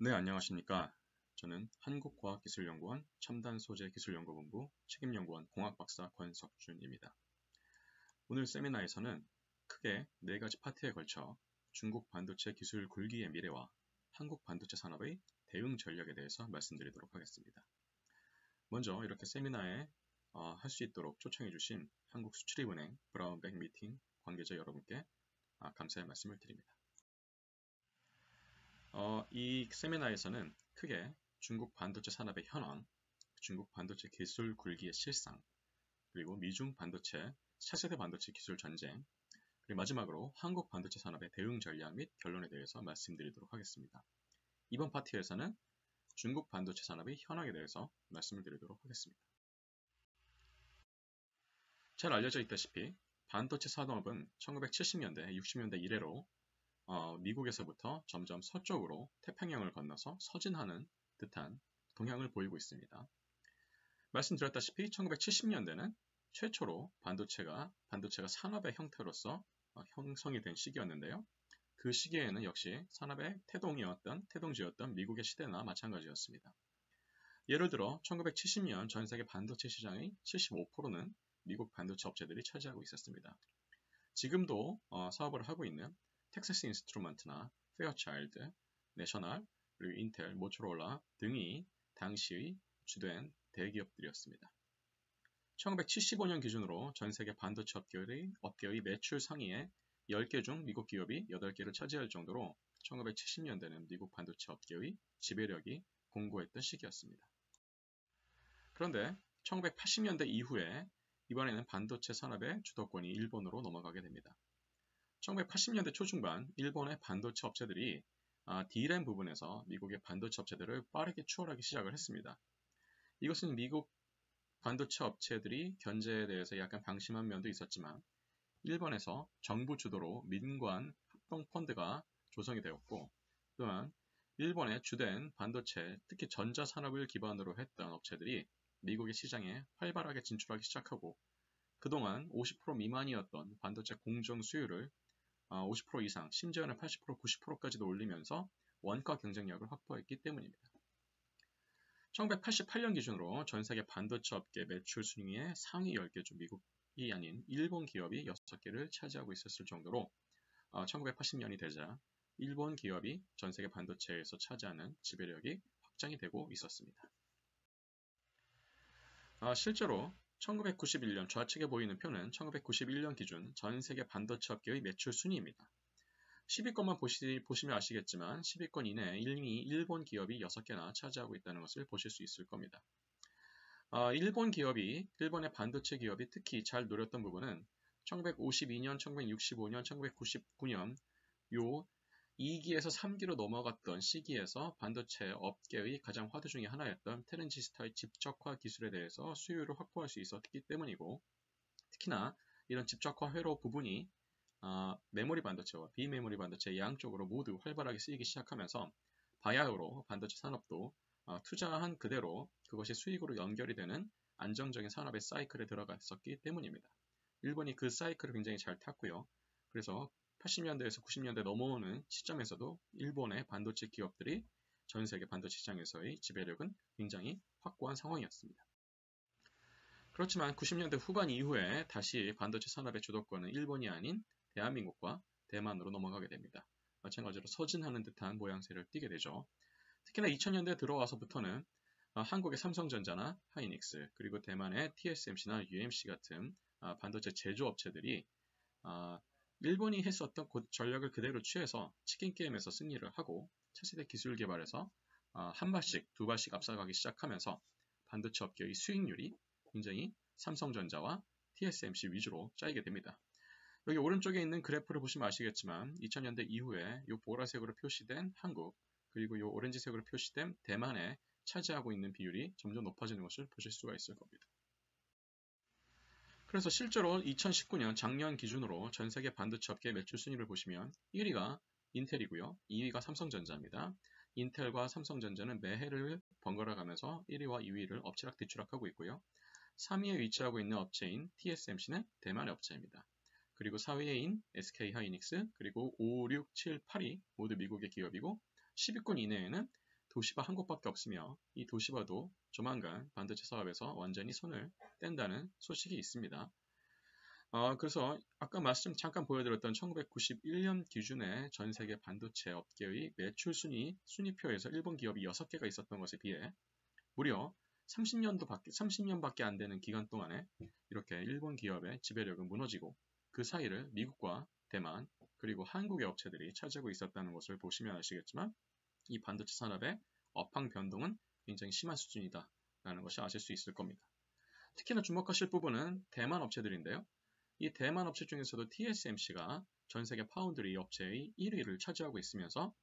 네, 안녕하십니까. 저는 한국과학기술연구원 첨단소재기술연구본부 책임연구원 공학박사 권석준입니다. 오늘 세미나에서는 크게 4가지 파트에 걸쳐 중국 반도체 기술 굴기의 미래와 한국 반도체 산업의 대응 전략에 대해서 말씀드리도록 하겠습니다. 먼저 이렇게 세미나에 할 수 있도록 초청해 주신 한국수출입은행 브라운백 미팅 관계자 여러분께 감사의 말씀을 드립니다. 이 세미나에서는 크게 중국 반도체 산업의 현황, 중국 반도체 기술 굴기의 실상, 그리고 미중 반도체, 차세대 반도체 기술 전쟁, 그리고 마지막으로 한국 반도체 산업의 대응 전략 및 결론에 대해서 말씀드리도록 하겠습니다. 이번 파트에서는 중국 반도체 산업의 현황에 대해서 말씀을 드리도록 하겠습니다. 잘 알려져 있다시피 반도체 산업은 1970년대, 60년대 이래로 미국에서부터 점점 서쪽으로 태평양을 건너서 서진하는 듯한 동향을 보이고 있습니다. 말씀드렸다시피 1970년대는 최초로 반도체가 산업의 형태로서 형성이 된 시기였는데요. 그 시기에는 역시 산업의 태동지였던 미국의 시대나 마찬가지였습니다. 예를 들어 1970년 전 세계 반도체 시장의 75%는 미국 반도체 업체들이 차지하고 있었습니다. 지금도 사업을 하고 있는 텍사스 인스트루먼트나 페어차일드, 내셔널, 그리고 인텔, 모토로라 등이 당시의 주된 대기업들이었습니다. 1975년 기준으로 전 세계 반도체 업계의 매출 상위에 10개 중 미국 기업이 8개를 차지할 정도로 1970년대는 미국 반도체 업계의 지배력이 공고했던 시기였습니다. 그런데 1980년대 이후에 이번에는 반도체 산업의 주도권이 일본으로 넘어가게 됩니다. 1980년대 초중반 일본의 반도체 업체들이 D램 부분에서 미국의 반도체 업체들을 빠르게 추월하기 시작을 했습니다. 이것은 미국 반도체 업체들이 견제에 대해서 약간 방심한 면도 있었지만 일본에서 정부 주도로 민관 합동 펀드가 조성이 되었고 또한 일본의 주된 반도체, 특히 전자산업을 기반으로 했던 업체들이 미국의 시장에 활발하게 진출하기 시작하고 그동안 50% 미만이었던 반도체 공정 수율을 50% 이상, 심지어는 80%, 90%까지도 올리면서 원가 경쟁력을 확보했기 때문입니다. 1988년 기준으로 전 세계 반도체 업계 매출 순위의 상위 10개 중 미국이 아닌 일본 기업이 6개를 차지하고 있었을 정도로 1980년이 되자 일본 기업이 전 세계 반도체에서 차지하는 지배력이 확장이 되고 있었습니다. 실제로 1991년 좌측에 보이는 표는 1991년 기준 전 세계 반도체 업계의 매출 순위입니다. 10위권만 보시면 아시겠지만 10위권 이내에 이미 일본 기업이 6개나 차지하고 있다는 것을 보실 수 있을 겁니다. 일본의 반도체 기업이 특히 잘 노렸던 부분은 1952년, 1965년, 1999년 요 2기에서 3기로 넘어갔던 시기에서 반도체 업계의 가장 화두 중의 하나였던 트랜지스터의 집적화 기술에 대해서 수요를 확보할 수 있었기 때문이고 특히나 이런 집적화 회로 부분이 메모리 반도체와 비메모리 반도체 양쪽으로 모두 활발하게 쓰이기 시작하면서 바야흐로 반도체 산업도 투자한 그대로 그것이 수익으로 연결이 되는 안정적인 산업의 사이클에 들어갔었기 때문입니다. 일본이 그 사이클을 굉장히 잘 탔고요. 그래서 80년대에서 90년대 넘어오는 시점에서도 일본의 반도체 기업들이 전 세계 반도체 시장에서의 지배력은 굉장히 확고한 상황이었습니다. 그렇지만 90년대 후반 이후에 다시 반도체 산업의 주도권은 일본이 아닌 대한민국과 대만으로 넘어가게 됩니다. 마찬가지로 서진하는 듯한 모양새를 띠게 되죠. 특히나 2000년대 들어와서부터는 한국의 삼성전자나 하이닉스 그리고 대만의 TSMC나 UMC 같은 반도체 제조업체들이 일본이 했었던 전략을 그대로 취해서 치킨 게임에서 승리를 하고 차세대 기술 개발에서 한 발씩 두 발씩 앞서가기 시작하면서 반도체 업계의 수익률이 굉장히 삼성전자와 TSMC 위주로 짜이게 됩니다. 여기 오른쪽에 있는 그래프를 보시면 아시겠지만 2000년대 이후에 이 보라색으로 표시된 한국 그리고 이 오렌지색으로 표시된 대만에 차지하고 있는 비율이 점점 높아지는 것을 보실 수가 있을 겁니다. 그래서 실제로 2019년 작년 기준으로 전 세계 반도체 업계 매출 순위를 보시면 1위가 인텔이고요. 2위가 삼성전자입니다. 인텔과 삼성전자는 매해를 번갈아 가면서 1위와 2위를 엎치락뒤치락하고 있고요. 3위에 위치하고 있는 업체인 TSMC는 대만의 업체입니다. 그리고 4위인 SK 하이닉스, 그리고 5, 6, 7, 8위 모두 미국의 기업이고 10위권 이내에는 도시바 한 곳밖에 없으며 이 도시바도 조만간 반도체 사업에서 완전히 손을 뗀다는 소식이 있습니다. 그래서 아까 말씀 잠깐 보여드렸던 1991년 기준의 전 세계 반도체 업계의 매출 순위표에서 일본 기업이 6개가 있었던 것에 비해 무려 30년밖에 안 되는 기간 동안에 이렇게 일본 기업의 지배력은 무너지고 그 사이를 미국과 대만 그리고 한국의 업체들이 차지하고 있었다는 것을 보시면 아시겠지만 이 반도체 산업의 업황 변동은 굉장히 심한 수준이다 라는 것이 아실 수 있을 겁니다. 특히나 주목하실 부분은 대만 업체들인데요. 이 대만 업체 중에서도 TSMC가 전 세계 파운드리 업체의 1위를 차지하고 있으면서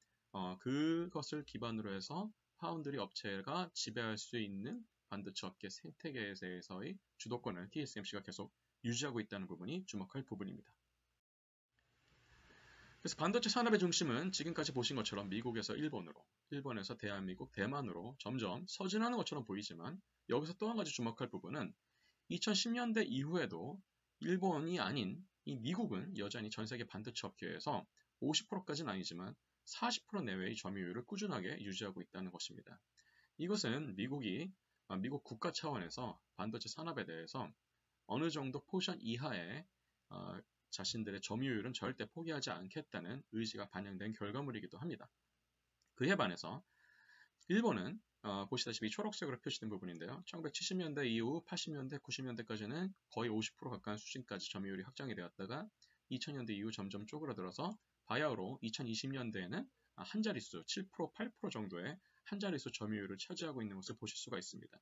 그것을 기반으로 해서 파운드리 업체가 지배할 수 있는 반도체 업계 생태계에서의 주도권을 TSMC가 계속 유지하고 있다는 부분이 주목할 부분입니다. 그래서 반도체 산업의 중심은 지금까지 보신 것처럼 미국에서 일본으로, 일본에서 대한민국, 대만으로 점점 서진하는 것처럼 보이지만 여기서 또 한 가지 주목할 부분은 2010년대 이후에도 일본이 아닌 이 미국은 여전히 전 세계 반도체 업계에서 50%까지는 아니지만 40% 내외의 점유율을 꾸준하게 유지하고 있다는 것입니다. 이것은 미국 국가 차원에서 반도체 산업에 대해서 어느 정도 포션 이하의 자신들의 점유율은 절대 포기하지 않겠다는 의지가 반영된 결과물이기도 합니다. 그에 반해서 일본은 보시다시피 초록색으로 표시된 부분인데요. 1970년대 이후 80년대, 90년대까지는 거의 50% 가까운 수준까지 점유율이 확장이 되었다가 2000년대 이후 점점 쪼그라들어서 바야흐로 2020년대에는 한 자릿수 7%, 8% 정도의 한 자릿수 점유율을 차지하고 있는 것을 보실 수가 있습니다.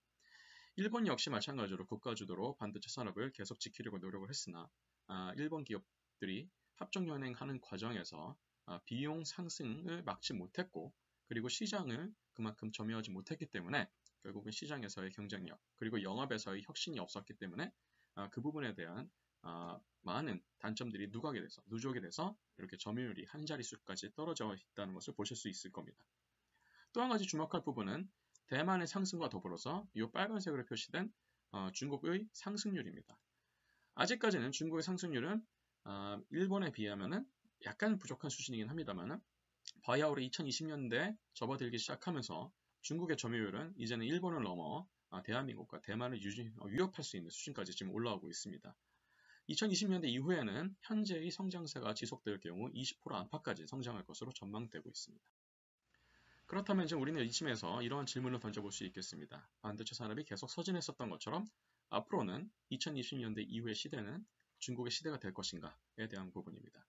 일본 역시 마찬가지로 국가 주도로 반도체 산업을 계속 지키려고 노력을 했으나 일본 기업들이 합종연행하는 과정에서 비용 상승을 막지 못했고 그리고 시장을 그만큼 점유하지 못했기 때문에 결국은 시장에서의 경쟁력 그리고 영업에서의 혁신이 없었기 때문에 그 부분에 대한 많은 단점들이 누적이 돼서 이렇게 점유율이 한 자릿수까지 떨어져 있다는 것을 보실 수 있을 겁니다. 또 한 가지 주목할 부분은 대만의 상승과 더불어서 이 빨간색으로 표시된 중국의 상승률입니다. 아직까지는 중국의 상승률은 일본에 비하면 약간 부족한 수준이긴 합니다만 바야흐로 2020년대 접어들기 시작하면서 중국의 점유율은 이제는 일본을 넘어 대한민국과 대만을 위협할 수 있는 수준까지 지금 올라오고 있습니다. 2020년대 이후에는 현재의 성장세가 지속될 경우 20% 안팎까지 성장할 것으로 전망되고 있습니다. 그렇다면 이제 우리는 이쯤에서 이러한 질문을 던져볼 수 있겠습니다. 반도체 산업이 계속 서진했었던 것처럼 앞으로는 2020년대 이후의 시대는 중국의 시대가 될 것인가에 대한 부분입니다.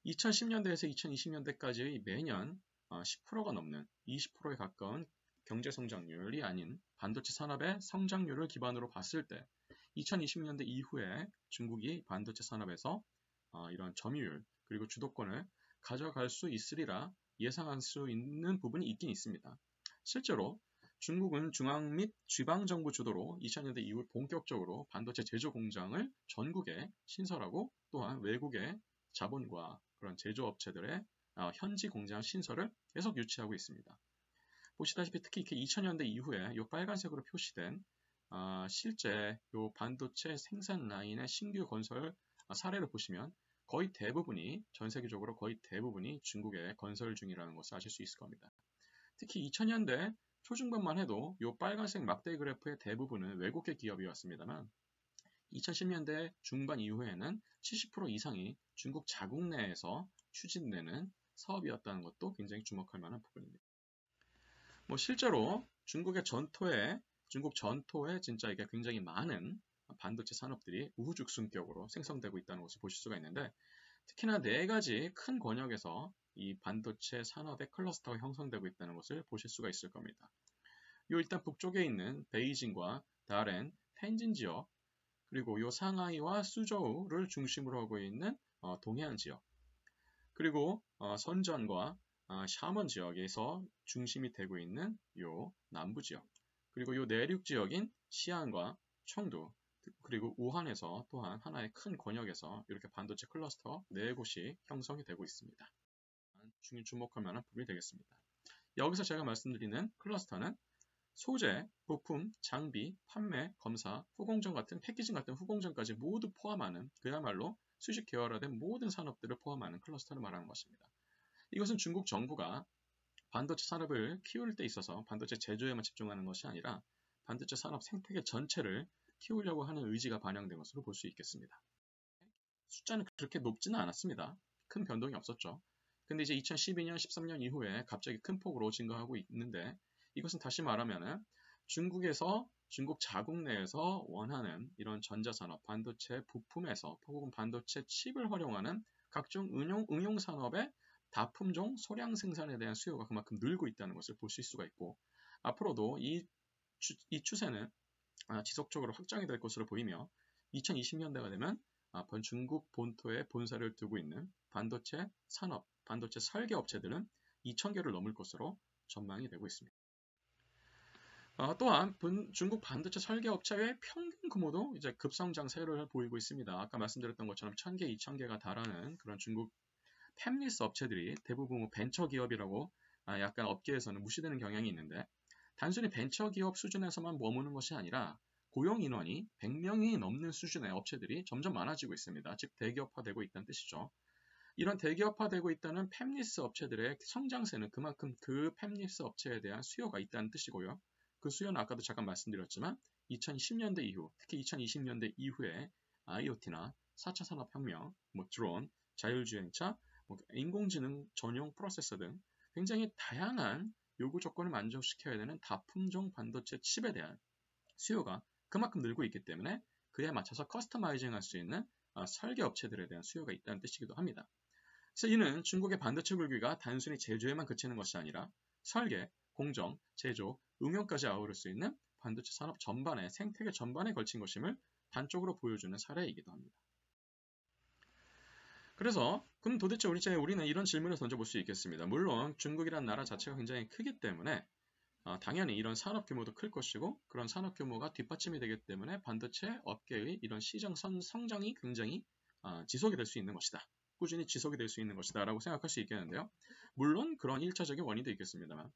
2010년대에서 2020년대까지 매년 10%가 넘는 20%에 가까운 경제 성장률이 아닌 반도체 산업의 성장률을 기반으로 봤을 때 2020년대 이후에 중국이 반도체 산업에서 이런 점유율 그리고 주도권을 가져갈 수 있으리라 예상할 수 있는 부분이 있긴 있습니다. 실제로 중국은 중앙 및 지방정부 주도로 2000년대 이후 본격적으로 반도체 제조 공장을 전국에 신설하고 또한 외국의 자본과 그런 제조업체들의 현지 공장 신설을 계속 유치하고 있습니다. 보시다시피 특히 2000년대 이후에 이 빨간색으로 표시된 실제 이 반도체 생산 라인의 신규 건설 사례를 보시면 거의 대부분이 전 세계적으로 거의 대부분이 중국의 건설 중이라는 것을 아실 수 있을 겁니다. 특히 2000년대 초중반만 해도 이 빨간색 막대 그래프의 대부분은 외국계 기업이었습니다만 2010년대 중반 이후에는 70% 이상이 중국 자국 내에서 추진되는 사업이었다는 것도 굉장히 주목할 만한 부분입니다. 실제로 중국 전토에 진짜 이게 굉장히 많은 반도체 산업들이 우후죽순격으로 생성되고 있다는 것을 보실 수가 있는데 특히나 4가지 큰 권역에서 이 반도체 산업의 클러스터가 형성되고 있다는 것을 보실 수가 있을 겁니다. 일단 북쪽에 있는 베이징과 다롄, 텐진 지역 그리고 요 상하이와 수저우를 중심으로 하고 있는 동해안 지역 그리고 선전과 샤먼 지역에서 중심이 되고 있는 요 남부 지역 그리고 요 내륙 지역인 시안과 청두 그리고 우한에서 또한 하나의 큰 권역에서 이렇게 반도체 클러스터 4곳이 형성이 되고 있습니다. 주목할 만한 부분이 되겠습니다. 여기서 제가 말씀드리는 클러스터는 소재, 부품, 장비, 판매, 검사, 후공정 같은 패키징 같은 후공정까지 모두 포함하는 그야말로 수직 계열화된 모든 산업들을 포함하는 클러스터를 말하는 것입니다. 이것은 중국 정부가 반도체 산업을 키울 때 있어서 반도체 제조에만 집중하는 것이 아니라 반도체 산업 생태계 전체를 키우려고 하는 의지가 반영된 것으로 볼 수 있겠습니다. 숫자는 그렇게 높지는 않았습니다. 큰 변동이 없었죠. 근데 이제 2012년, 13년 이후에 갑자기 큰 폭으로 증가하고 있는데 이것은 다시 말하면 중국 자국 내에서 원하는 이런 전자산업, 반도체 부품에서 혹은 반도체 칩을 활용하는 각종 응용 산업의 다품종 소량 생산에 대한 수요가 그만큼 늘고 있다는 것을 보실 수가 있고 앞으로도 이 추세는 지속적으로 확장이 될 것으로 보이며 2020년대가 되면 중국 본토에 본사를 두고 있는 반도체 산업, 반도체 설계 업체들은 2,000개를 넘을 것으로 전망이 되고 있습니다. 또한 중국 반도체 설계 업체의 평균 규모도 이제 급성장세를 보이고 있습니다. 아까 말씀드렸던 것처럼 1,000개, 2,000개가 달하는 그런 중국 팹리스 업체들이 대부분 벤처 기업이라고 약간 업계에서는 무시되는 경향이 있는데 단순히 벤처 기업 수준에서만 머무는 것이 아니라 고용 인원이 100명이 넘는 수준의 업체들이 점점 많아지고 있습니다. 즉 대기업화되고 있다는 뜻이죠. 이런 대기업화되고 있다는 팹리스 업체들의 성장세는 그만큼 그 팹리스 업체에 대한 수요가 있다는 뜻이고요. 그 수요는 아까도 잠깐 말씀드렸지만 2010년대 이후, 특히 2020년대 이후에 IoT나 4차 산업혁명, 드론, 자율주행차, 인공지능 전용 프로세서 등 굉장히 다양한 요구 조건을 만족시켜야 되는 다품종 반도체 칩에 대한 수요가 그만큼 늘고 있기 때문에 그에 맞춰서 커스터마이징 할 수 있는 설계 업체들에 대한 수요가 있다는 뜻이기도 합니다. 그래서 이는 중국의 반도체 굴기가 단순히 제조에만 그치는 것이 아니라 설계, 공정, 제조, 응용까지 아우를 수 있는 반도체 산업 전반의 생태계 전반에 걸친 것임을 단적으로 보여주는 사례이기도 합니다. 그래서 그럼 도대체 우리는 이런 질문을 던져볼 수 있겠습니다. 물론 중국이라는 나라 자체가 굉장히 크기 때문에 당연히 이런 산업 규모도 클 것이고 그런 산업 규모가 뒷받침이 되기 때문에 반도체 업계의 이런 시장 성장이 굉장히 지속이 될 수 있는 것이다. 꾸준히 지속이 될 수 있는 것이다 라고 생각할 수 있겠는데요. 물론 그런 1차적인 원인도 있겠습니다만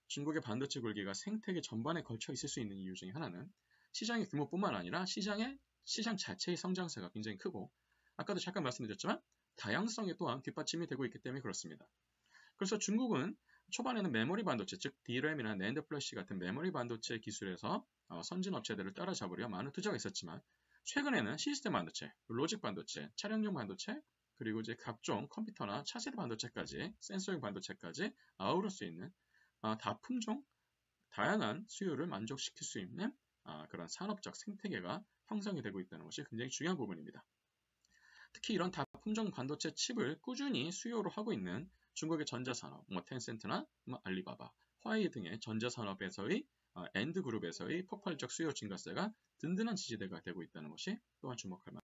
중국의 반도체 굴기가 생태계 전반에 걸쳐 있을 수 있는 이유 중에 하나는 시장의 규모뿐만 아니라 시장 자체의 성장세가 굉장히 크고 아까도 잠깐 말씀드렸지만 다양성이 또한 뒷받침이 되고 있기 때문에 그렇습니다. 그래서 중국은 초반에는 메모리 반도체, 즉 DRAM이나 낸드 플래시 같은 메모리 반도체 기술에서 선진 업체들을 따라잡으려 많은 투자가 있었지만 최근에는 시스템 반도체, 로직 반도체, 차량용 반도체, 그리고 이제 각종 컴퓨터나 차세대 반도체까지, 센서용 반도체까지 아우를 수 있는 다품종, 다양한 수요를 만족시킬 수 있는 그런 산업적 생태계가 형성이 되고 있다는 것이 굉장히 중요한 부분입니다. 특히 이런 다품종 반도체 칩을 꾸준히 수요로 하고 있는 중국의 전자산업, 텐센트나 알리바바, 화웨이 등의 전자산업에서의 엔드그룹에서의 폭발적 수요 증가세가 든든한 지지대가 되고 있다는 것이 또한 주목할 만합니다.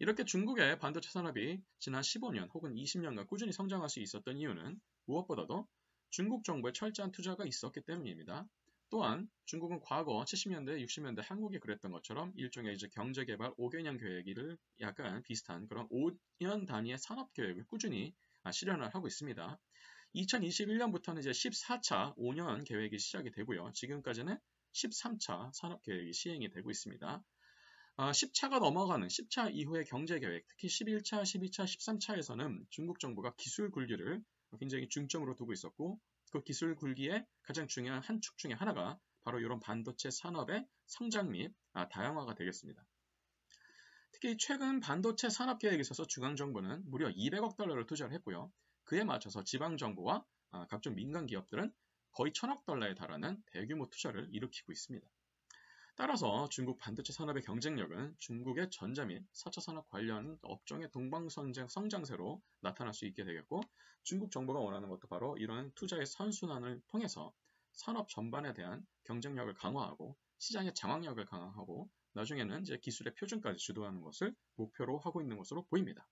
이렇게 중국의 반도체 산업이 지난 15년 혹은 20년간 꾸준히 성장할 수 있었던 이유는 무엇보다도 중국 정부의 철저한 투자가 있었기 때문입니다. 또한 중국은 과거 70년대, 60년대 한국이 그랬던 것처럼 일종의 이제 경제개발 5개년 계획을 약간 비슷한 그런 5년 단위의 산업 계획을 꾸준히 실현을 하고 있습니다. 2021년부터는 이제 14차 5년 계획이 시작이 되고요. 지금까지는 13차 산업 계획이 시행이 되고 있습니다. 10차가 넘어가는 10차 이후의 경제계획, 특히 11차, 12차, 13차에서는 중국 정부가 기술 굴기를 굉장히 중점으로 두고 있었고 그 기술 굴기의 가장 중요한 한 축 중에 하나가 바로 이런 반도체 산업의 성장 및 다양화가 되겠습니다. 특히 최근 반도체 산업 계획에 있어서 중앙정부는 무려 200억 달러를 투자를 했고요. 그에 맞춰서 지방정부와 각종 민간 기업들은 거의 1,000억 달러에 달하는 대규모 투자를 일으키고 있습니다. 따라서 중국 반도체 산업의 경쟁력은 중국의 전자 및 4차 산업 관련 업종의 동방성장세로 나타날 수 있게 되겠고 중국 정부가 원하는 것도 바로 이러한 투자의 선순환을 통해서 산업 전반에 대한 경쟁력을 강화하고 시장의 장악력을 강화하고 나중에는 이제 기술의 표준까지 주도하는 것을 목표로 하고 있는 것으로 보입니다.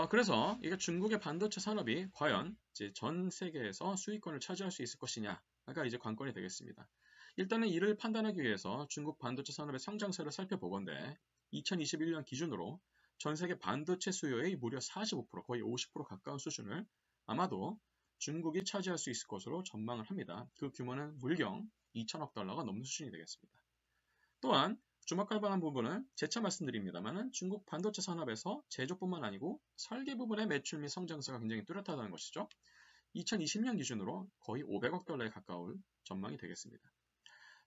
그래서 이게 중국의 반도체 산업이 과연 이제 전 세계에서 수익권을 차지할 수 있을 것이냐가 이제 관건이 되겠습니다. 일단은 이를 판단하기 위해서 중국 반도체 산업의 성장세를 살펴보건대 2021년 기준으로 전 세계 반도체 수요의 무려 45%, 거의 50% 가까운 수준을 아마도 중국이 차지할 수 있을 것으로 전망을 합니다. 그 규모는 물경 2천억 달러가 넘는 수준이 되겠습니다. 또한 주목할 만한 부분은 재차 말씀드립니다만 중국 반도체 산업에서 제조뿐만 아니고 설계 부분의 매출 및 성장세가 굉장히 뚜렷하다는 것이죠. 2020년 기준으로 거의 500억 달러에 가까울 전망이 되겠습니다.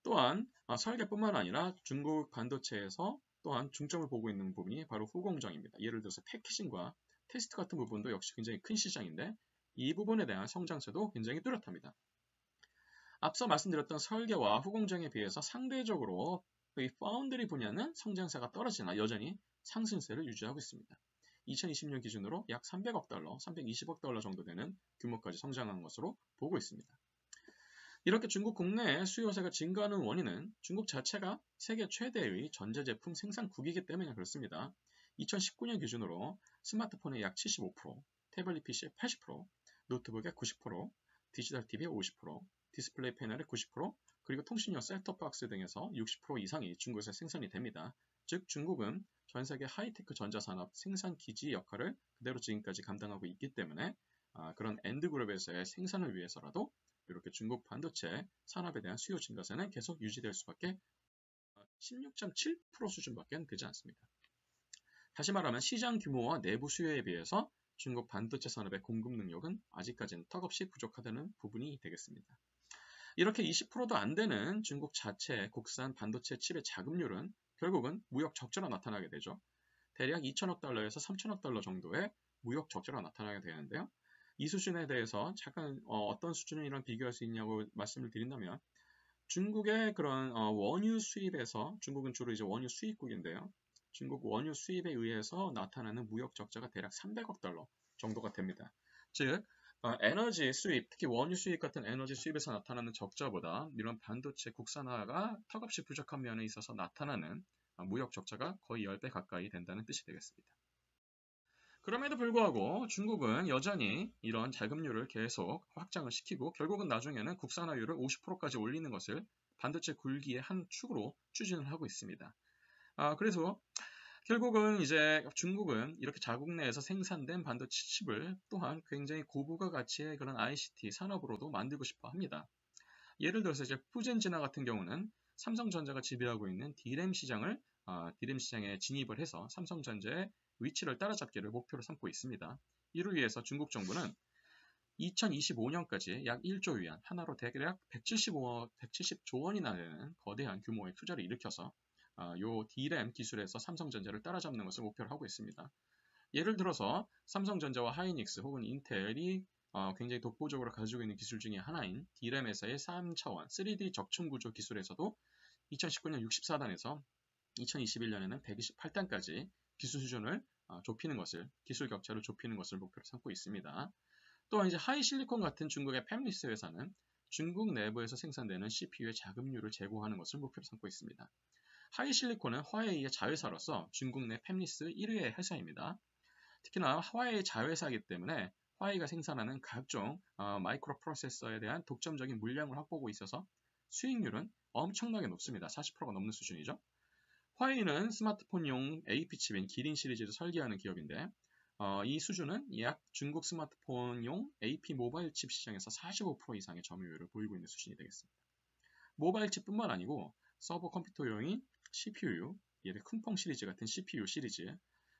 또한 설계뿐만 아니라 중국 반도체에서 또한 중점을 보고 있는 부분이 바로 후공정입니다. 예를 들어서 패키징과 테스트 같은 부분도 역시 굉장히 큰 시장인데 이 부분에 대한 성장세도 굉장히 뚜렷합니다. 앞서 말씀드렸던 설계와 후공정에 비해서 상대적으로 이 파운드리 분야는 성장세가 떨어지나 여전히 상승세를 유지하고 있습니다. 2020년 기준으로 약 300억 달러, 320억 달러 정도 되는 규모까지 성장한 것으로 보고 있습니다. 이렇게 중국 국내의 수요세가 증가하는 원인은 중국 자체가 세계 최대의 전자제품 생산국이기 때문에 그렇습니다. 2019년 기준으로 스마트폰의 약 75%, 태블릿 PC의 80%, 노트북의 90%, 디지털 TV의 50%, 디스플레이 패널의 90%, 그리고 통신용 셋톱박스 등에서 60% 이상이 중국에서 생산이 됩니다. 즉 중국은 전 세계 하이테크 전자산업 생산 기지 역할을 그대로 지금까지 감당하고 있기 때문에 그런 엔드그룹에서의 생산을 위해서라도 이렇게 중국 반도체 산업에 대한 수요 증가세는 계속 유지될 수밖에 16.7% 수준밖에 되지 않습니다. 다시 말하면 시장 규모와 내부 수요에 비해서 중국 반도체 산업의 공급 능력은 아직까지는 턱없이 부족하다는 부분이 되겠습니다. 이렇게 20%도 안 되는 중국 자체 국산 반도체 칩의 자급률은 결국은 무역 적자로 나타나게 되죠. 대략 2천억 달러에서 3천억 달러 정도의 무역 적자로 나타나게 되는데요. 이 수준에 대해서 잠깐 어떤 수준이랑 비교할 수 있냐고 말씀을 드린다면 중국의 그런 원유 수입에서 중국은 주로 이제 원유 수입국인데요. 중국 원유 수입에 의해서 나타나는 무역 적자가 대략 300억 달러 정도가 됩니다. 즉 에너지 수입, 특히 원유 수입 같은 에너지 수입에서 나타나는 적자보다 이런 반도체 국산화가 턱없이 부족한 면에 있어서 나타나는 무역 적자가 거의 10배 가까이 된다는 뜻이 되겠습니다. 그럼에도 불구하고 중국은 여전히 이런 자금률을 계속 확장을 시키고 결국은 나중에는 국산화율을 50%까지 올리는 것을 반도체 굴기의 한 축으로 추진을 하고 있습니다. 그래서 결국은 이제 중국은 이렇게 자국 내에서 생산된 반도체 칩을 또한 굉장히 고부가 가치의 그런 ICT 산업으로도 만들고 싶어 합니다. 예를 들어서 이제 푸젠진화 같은 경우는 삼성전자가 지배하고 있는 D램 시장에 진입을 해서 삼성전자의 위치를 따라잡기를 목표로 삼고 있습니다. 이를 위해서 중국 정부는 2025년까지 약 1조 위안, 하나로 대략 170조 원이나 되는 거대한 규모의 투자를 일으켜서 요 D램 기술에서 삼성전자를 따라잡는 것을 목표로 하고 있습니다. 예를 들어서 삼성전자와 하이닉스 혹은 인텔이 굉장히 독보적으로 가지고 있는 기술 중에 하나인 D램에서의 3차원 3D 적층 구조 기술에서도 2019년 64단에서 2021년에는 128단까지 기술 수준을 좁히는 것을, 기술 격차를 좁히는 것을 목표로 삼고 있습니다. 또한 이제 하이실리콘 같은 중국의 팹리스 회사는 중국 내부에서 생산되는 CPU의 자급률을 제고하는 것을 목표로 삼고 있습니다. 하이실리콘은 화웨이의 자회사로서 중국 내 팹리스 1위의 회사입니다. 특히나 화웨이의 자회사이기 때문에 화웨이가 생산하는 각종 마이크로 프로세서에 대한 독점적인 물량을 확보하고 있어서 수익률은 엄청나게 높습니다. 40%가 넘는 수준이죠. 화웨이는 스마트폰용 AP칩인 기린 시리즈를 설계하는 기업인데 이 수준은 약 중국 스마트폰용 AP 모바일 칩 시장에서 45% 이상의 점유율을 보이고 있는 수준이 되겠습니다. 모바일 칩뿐만 아니고 서버 컴퓨터용인 CPU, 예를 쿤펑 시리즈 같은 CPU 시리즈,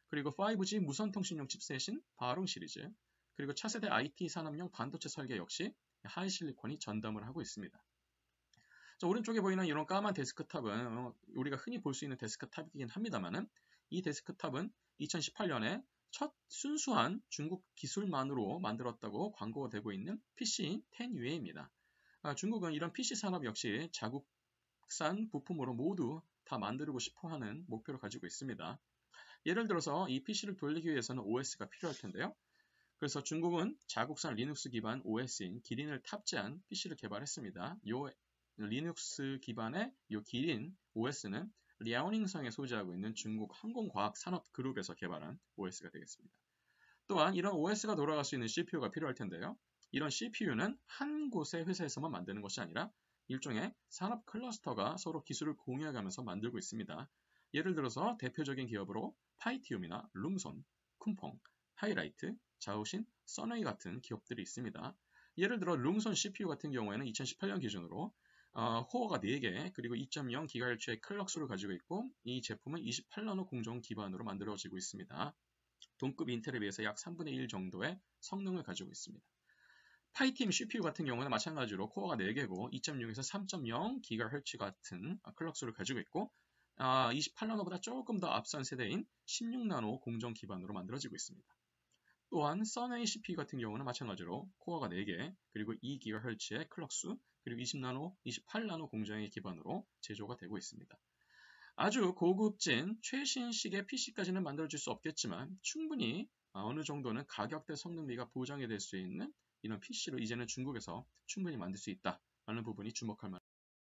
그리고 5G 무선 통신용 칩셋인 바롱 시리즈, 그리고 차세대 IT 산업용 반도체 설계 역시 하이실리콘이 전담을 하고 있습니다. 자, 오른쪽에 보이는 이런 까만 데스크탑은 우리가 흔히 볼 수 있는 데스크탑이긴 합니다만 이 데스크탑은 2018년에 첫 순수한 중국 기술만으로 만들었다고 광고가 되고 있는 PC 10UA입니다. 중국은 이런 PC 산업 역시 자국산 부품으로 모두 다 만들고 싶어하는 목표를 가지고 있습니다. 예를 들어서 이 PC를 돌리기 위해서는 OS가 필요할 텐데요. 그래서 중국은 자국산 리눅스 기반 OS인 기린을 탑재한 PC를 개발했습니다. 이 리눅스 기반의 이 기린 OS는 리아오닝성에 소재하고 있는 중국 항공과학산업그룹에서 개발한 OS가 되겠습니다. 또한 이런 OS가 돌아갈 수 있는 CPU가 필요할 텐데요. 이런 CPU는 한 곳의 회사에서만 만드는 것이 아니라 일종의 산업 클러스터가 서로 기술을 공유해가면서 만들고 있습니다. 예를 들어서 대표적인 기업으로 파이티움이나 룸손, 쿤펑, 하이라이트, 자오신, 써웨이 같은 기업들이 있습니다. 예를 들어 룸손 CPU 같은 경우에는 2018년 기준으로 코어가 4개, 그리고 2.0GHz의 클럭수를 가지고 있고, 이 제품은 28나노 공정 기반으로 만들어지고 있습니다. 동급 인텔에 비해서 약 3분의 1 정도의 성능을 가지고 있습니다. 파이팀 CPU 같은 경우는 마찬가지로 코어가 4개고 2.0에서 3.0GHz 같은 클럭수를 가지고 있고 28나노보다 조금 더 앞선 세대인 16나노 공정 기반으로 만들어지고 있습니다. 또한 썬A CPU 같은 경우는 마찬가지로 코어가 4개, 그리고 2GHz의 클럭수, 그리고 20나노, 28나노 공정의 기반으로 제조가 되고 있습니다. 아주 고급진 최신식의 PC까지는 만들어질 수 없겠지만 충분히 어느 정도는 가격대 성능비가 보장이 될 수 있는 이런 PC로 이제는 중국에서 충분히 만들 수 있다라는 부분이 주목할 만합니다.